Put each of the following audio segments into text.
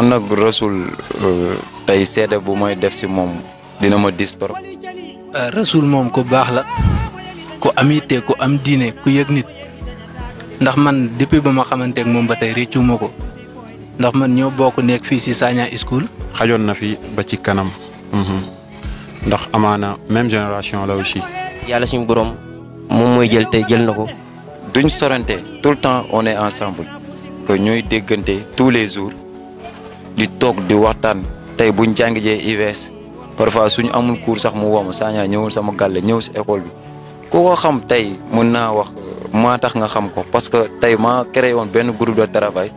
man nag Rasoul tey seede bu may def si moom dina ma dis trop. Rasoul moom ku baax la ku am yitte ku am diine ku yëg nit ndax man depuis ba ma xamanteeg moom ba tey réccu ma ko ndax man ñoo bokk nekk fii si Sagna School. xajoon na fi ba ci kanam ndax amaana même génération la aussi. yàlla suñu borom moom mooy jël tey jël na ko. duñ sorante tout le temps on est ensemble que ñooy déggante tous les jours di toog di waxtaan tey buñ jàng jee IVS parfois suñu amul cours sax mu woo ma Sagna ñëwul sama gàlle ñëw si école bi ku ko xam tey mën naa wax maa tax nga xam ko parce que tey maa créé woon benn groupe de travail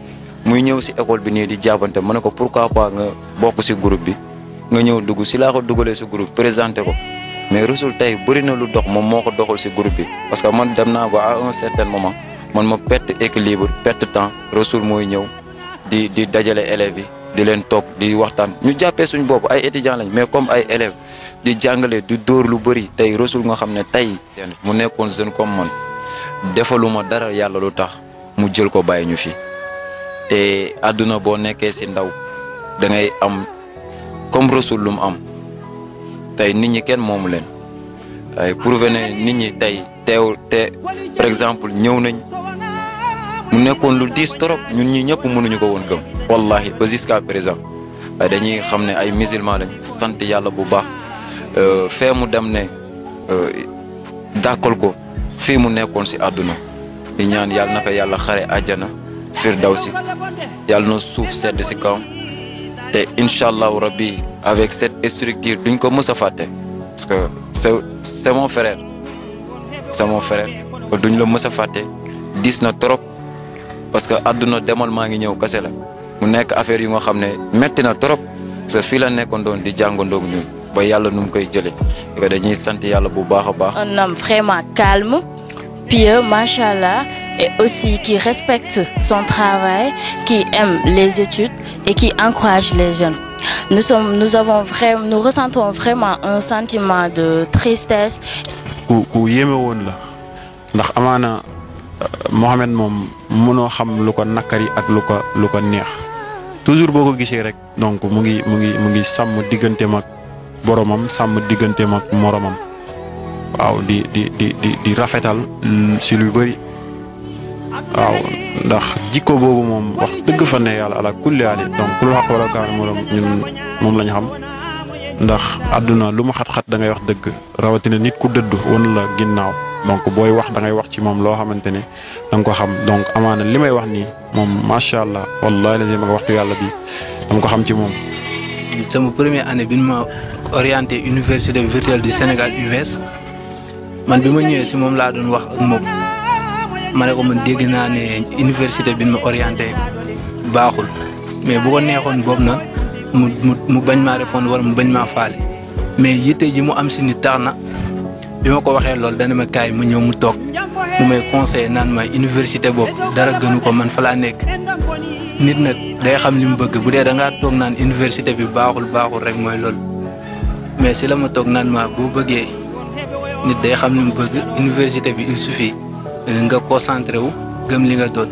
muy ñëw si école bi nii di jàppante ma ne ko pourquoi pas nga bokk si groupe bi nga ñëw dugg si laa ko dugalee si groupe présenté ko mais Rasoul tey bëri na lu dox moom moo ko doxul si groupe bi parce que man dem naa ba à un certain moment man ma perte équilibre perte temps Rasoul mooy ñëw di dajale élèves yi di leen toog di waxtaan ñu jàppee suñu bopp ay étudiants lañ mais comme ay élèves di jàngale di dóor lu bëri tey Rasoul nga xam ne tey mu nekkoon jeune comme man defaluma dara yàlla lu tax mu jël ko bàyyi ñu fi te àdduna boo nekkee si ndaw da ngay am comme Rasoul lu mu am tey nit ñi kenn moomu leen ay prouvé ne nit ñi tey te par exemple ñëw nañ mu nekkoon lu diis trop ñun ñi ñëpp mënuñu ko woon gëm wallahi ba jusqu'à présent dañuy xam ne ay musulman lañ sant yàlla bu baax fee mu dem ne dàkkal ko fii mu nekkoon si àdduna di ñaan yàlla naka yàlla xare àjjana firdawsi yàlla na suuf sedd si kawam te incha allahu rabbi avec cette structure duñ ko mës a fàtte parce que c'est mon frère duñ la mës a fàtte dis na trop parce que àdduna demal maa ngi ñëw kase la mu nekk affaire yu nga xam ne metti na trop parce que fii la nekkoon doon di jàngandoog ñun ba yàlla nu mu koy jëlee dañuy sant yàlla bu baax a baax. Un homme vraiment calme, pieux, machallah, et aussi qui respecte son travail, qui aime les études et qui encourage les jeunes. Nous ressentons vraiment un sentiment de tristesse. ku yéeme woon la ndax amaana Mohamed moom mënoo xam lu ko nakari ak lu ko neex toujours boo ko gisee rek donc mu ngi sàmm digganteem ak boromam sàmm digganteem ak moromam waaw di rafetal si lu bëri waaw ndax jikko boobu moom wax dëgg fa ne yàlla ala kulli ali donc ku lu xaq wala kaan ñun moom la ñu xam ndax àdduna lu mu xat-xat da ngay wax dëgg rawatina nit ku dëddu woon la ginnaaw donc booy wax da ngay wax ci moom loo xamante ne da nga ko xam donc amaana li may wax nii moom macha allah wallahi lazim ak waxtu yàlla bi dama ko xam ci moom. sama première année bi ma orienté université virtuelle du Sénégal UVS man bi ma ñëwee si moom laa doon wax ak moom ma ne ko man dégg naa ne université bi ma orienté baaxul mais bu ko neexoon boobu na mu bañ maa répondre wala mu bañ maa faale mais yitte ji mu am si nit tax na bi ma ko waxee loolu dana ma kaay ma ñëw mu toog mu may conseillé naan ma université boobu dara gënu ko man fa laa nekk nit nag day xam li mu bëgg bu dee da ngaa toog naan université bi baaxul rek mooy loolu mais si la ma toog naan ma boo bëggee nit day xam li mu bëgg université bi il suffit nga concentré wu gëm li nga doon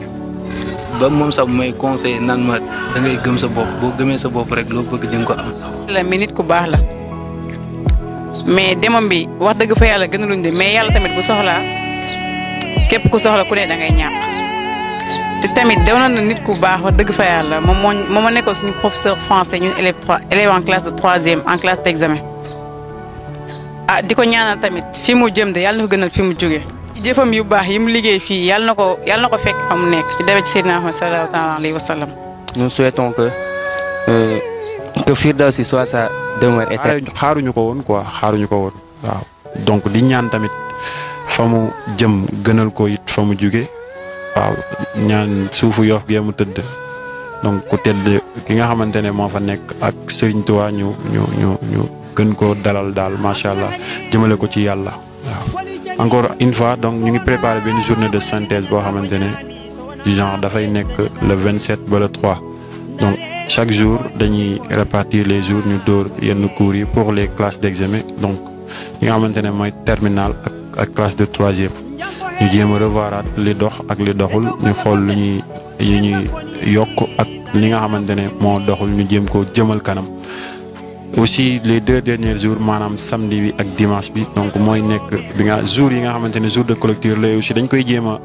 ba moom sax may conseillé naan ma da ngay gëm sa bopp boo gëmee sa bopp rek loo bëgg di nga ko am. la mais nit ku baax la mais demam bi wax dëgg fa yàlla gënaluñ de mais yàlla tamit bu soxlaa képp ku soxla ku ne da ngay ñàkk te tamit doonoon na nit ku baax wax dëgg fa yàlla moom moo nekkoon suñu professeur français ñun élève en classe de 3e en classe d'examen di ko ñaanal tamit fi mu jëm de yàlla na ko gënal fi mu jógee. jëfam yu baax yi mu liggéey fii yàlla na ko fekk fa mu nekk ci dara ci Seydina Muhammad sallallahu alayhi wa sallam. Nous souhaitons que Firdawsi soit sa demeure éternelle. xaaruñu ko woon waaw donc di ñaan tamit fa mu jëm gënal ko it fa mu jóge waaw ñaan suufu Yoff gee mu tëdd donc ku tedd ki nga xamante ne moo fa nekk ak Serigne Touba ñu gën koo dalal daal macha allah jëmale ko ci yàlla waaw. encore une fois donc ñu ngi préparé benn journée de synthèse boo xamante ne du genre dafay nekk le 27 ba le 3 donc chaque jour dañuy répartir les jours ñu dóor yenn cours yi pour les classes d'examen donc yi nga xamante ne mooy terminale ak classe de 3e ñu jéem a revoiraat li dox ak li doxul ñu xool lu ñuy yokk ak li nga xamante ne moo doxul ñu jéem ko jëmal kanam. aussi les 2 derniers jours maanaam samedi bi ak dimanche bi donc mooy nekk bi nga jour yi nga xamante ne jour de clôture la aussi dañ koy jéem a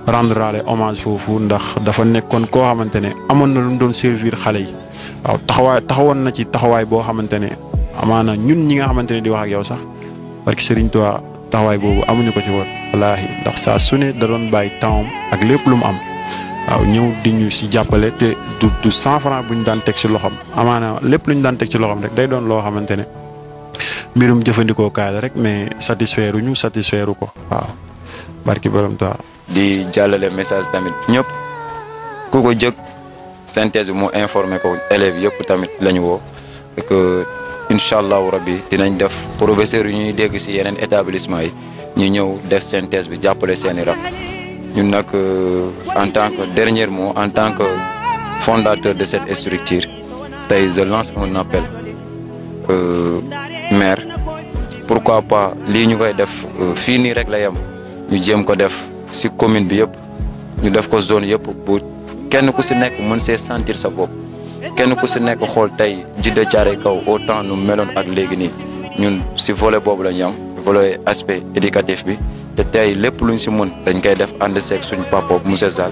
rendre hommage foofu ndax dafa nekkoon koo xamante ne amoon na lu mu doon servir xale yi waaw taxawoon na ci taxawaay boo xamante ne amaana ñun ñi nga xamante ne di wax ak yow sax parce que Serigne Touba taxawaay boobu amuñu ko ci woon wallaahi ndax saa su ne da doon bàyyi temps ak lépp lu mu am waaw ñëw di ñu si jàppale te du 100 francs bu ñu daan teg si loxoom amaana lépp lu ñu daan teg ci loxoom rek day doon loo xamante ne mbirum jëfandikoo kaay la rek mais satisfaire ko waaw barki borom Touba. di jàllale message tamit ñëpp ku ko jëkk synthèse bi mu informé ko élèves yëpp tamit la ñu woo et que incha allahu rabbi dinañ def professeurs yu ñuy dégg si yeneen établissement yi ñu ñëw def synthèse bi jàppale seeni rak ñun nag en tant que dernier mot en tant que fondateur de cette structure tey je lance un appel maire pourquoi pas lii ñu koy def fii nii rek la yem ñu jéem ko def si commune bi yëpp ñu def ko zone yëpp bu kenn ku si nekk mën see sentir sa bopp kenn ku si nekk xool tey Djiddah Thiaroye Kaw autant nu meloon ak léegi nii ñun si volet boobu la ñu am volet aspect éducatif bi te tey lépp luñ si mën dañ koy def ànd seeg suñ papa monsieur Sall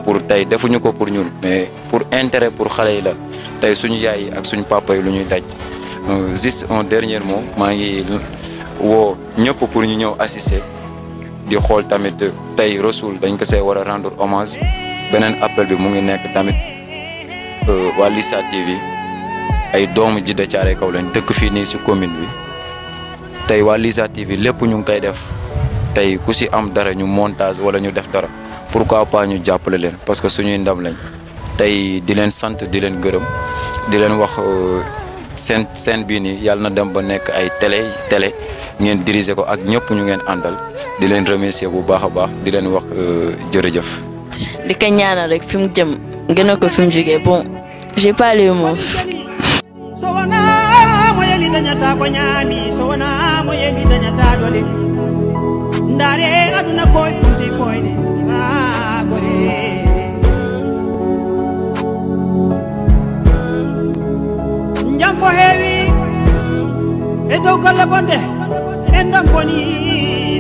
pour tey defuñu ko pour ñun mais pour intérêt pour xale yi la tey suñu yaay yi ak suñ papa yi lu ñuy daj juste un dernier mot maa ngi woo ñëpp pour ñu ñëw assister di xool tamit tey Rasoul dañ ko see war a rendre hommage beneen appel bi mu ngi nekk tamit waa Lissa TV ay doomu Djiddah Thiaroye Kaw lañ dëkk fii nii si commune bi tey waa Lissa TV lépp ñu ngi koy def tey ku si am dara ñu montage wala ñu def dara pourquoi pas ñu jàppale leen parce que suñuy ndam lañ tey di leen sant di leen gërëm di leen wax seen bii nii yàlla na dem ba nekk ay télé ngeen diriger ko ak ñëpp ñu ngeen àndal di leen remercier bu baax a baax di leen wax jërëjëf. di ko ñaanal rek fi mu jëm gën a ko fi mu jógee bon j'ai pas les mots. ndare aduna koy futi foyde ha gore njam fo heewi e dow golle bonde en dam boni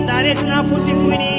ndare aduna futi fuyni